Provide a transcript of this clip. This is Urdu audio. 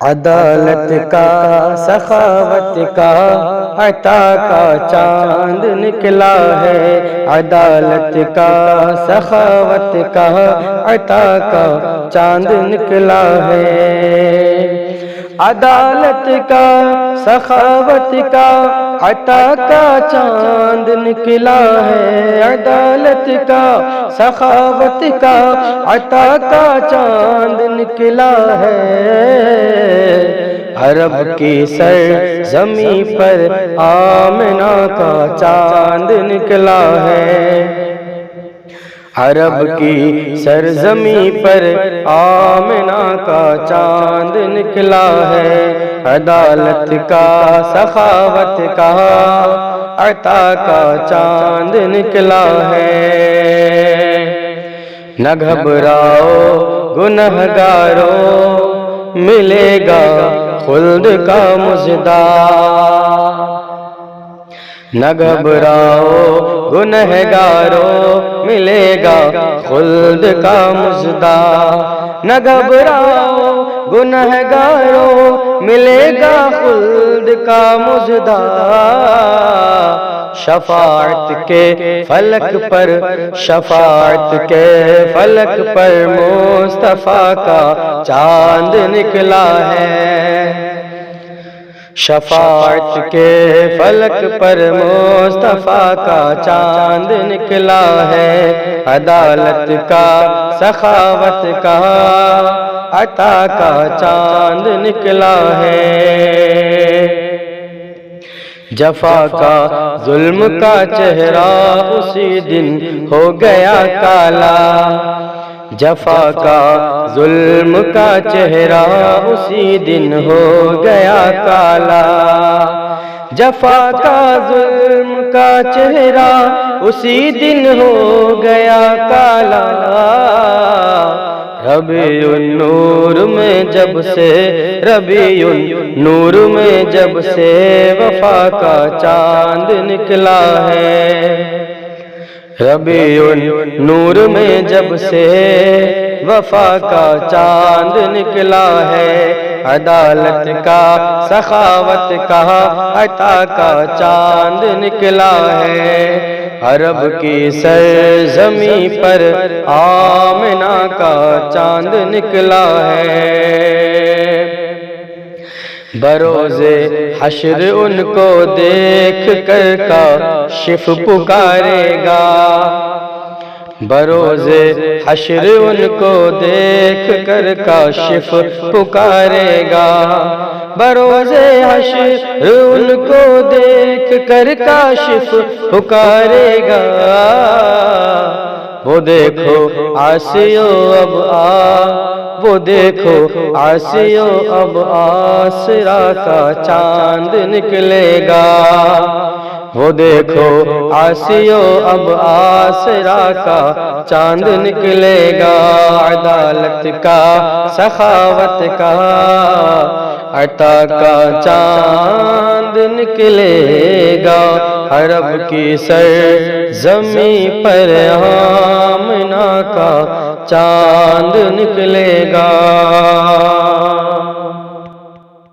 عدالت کا سخاوت کا عطا کا چاند نکلا ہے، عدالت کا سخاوت کا عطا کا چاند نکلا ہے، عدالت کا سخاوت کا عطا کا چاند نکلا ہے، عدالت کا سخاوت کا عطا کا چاند نکلا ہے، عرب کی سر زمین پر آمنہ کا چاند نکلا ہے، عرب کی سرزمین پر آمنہ کا چاند نکلا ہے، عدالت کا سخاوت کا عطا کا چاند نکلا ہے، نہ گھبراؤ گنہگارو ملے گا خلد کا مژدہ، نہ گھبراؤ گنہگارو ملے گا خلد کا مژدہ، نہ گھبراؤ گنہگارو ملے گا خلد کا مژدہ، شفاعت کے فلک پر شفاعت کے فلک پر مصطفیٰ کا چاند نکلا ہے، شفاعت کے فلک پر مصطفیٰ کا چاند نکلا ہے، عدالت کا سخاوت کا عطا کا چاند نکلا ہے، جفا کا ظلم کا چہرہ اسی دن ہو گیا کالا، جفا کا ظلم کا چہرہ اسی دن ہو گیا کالا، جفا کا ظلم کا چہرہ اسی دن ہو گیا کالا، ربیع النور میں جب سے ربیع النور میں جب سے وفا کا چاند نکلا ہے، ربیع النور میں جب سے وفا کا چاند نکلا ہے، عدالت کا سخاوت کا عطا کا چاند نکلا ہے، عرب کی سرزمین پر آمنہ کا چاند نکلا ہے، بروز حشر ان کو دیکھ کر کاشف پکارے گا، بروز حشر ان کو دیکھ کر کاشف پکارے گا، بروز حشر ان کو دیکھ کر کاشف پکارے گا، وہ دیکھو عاصیو اب وہ دیکھو عاصیو اب آسرا کا چاند نکلے گا، وہ دیکھو عاصیو اب آسرا کا چاند نکلے گا، عدالت کا سخاوت کا عطا کا چاند نکلے گا، عرب کی سرزمین پر آمنہ کا چاند نکلے گا۔